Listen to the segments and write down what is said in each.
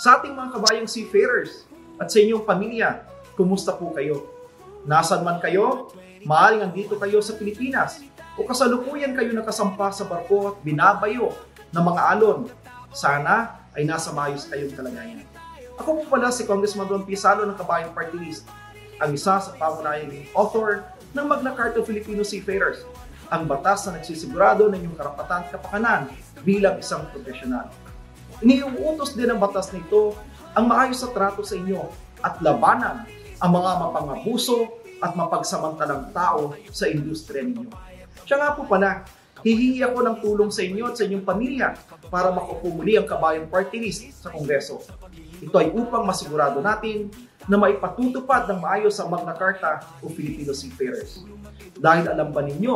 Sa ating mga kabayang seafarers at sa inyong pamilya, kumusta po kayo? Nasaan man kayo, maaaring andito kayo sa Pilipinas o kasalukuyan kayo nakasampa sa barko at binabayo ng mga alon. Sana ay nasa maayos kayong kalagayan. Ako po pala si Congressman Ron Pisalo ng Kabayang Party List, ang isa sa pangunahing author ng Magna Carta of Filipino Seafarers, ang batas na nagsisigurado ng inyong karapatan at kapakanan bilang isang profesional. Iniuutos din ng batas nito ang maayos na trato sa inyo at labanan ang mga mapangabuso at mapagsamantalang tao sa industriya ninyo. Siya nga po pala, hihingi ako ng tulong sa inyo at sa inyong pamilya para makupumuli ang Kabayang Party List sa Kongreso. Ito ay upang masigurado natin na maipatutupad ng maayos ang Magna Carta o Filipino Seafarers. Dahil alam ba ninyo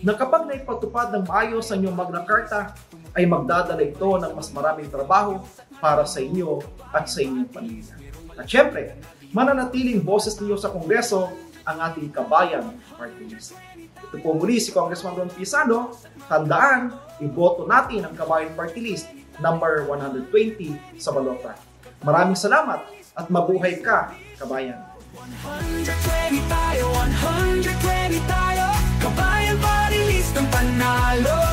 na kapag naipatupad ng maayos ang inyong Magna Carta, ay magdadala ito ng mas maraming trabaho para sa inyo at sa inyong pamilya. At syempre, mananatiling boses ninyo sa Kongreso ang ating Kabayang Party List. Ito po muli si Congressman Ron Pisalo. Tandaan, iboto natin ang Kabayang Party List number 120 sa balota. Maraming salamat at mabuhay ka, kabayan. 120 tayo, Kabayang Party List ang panalo.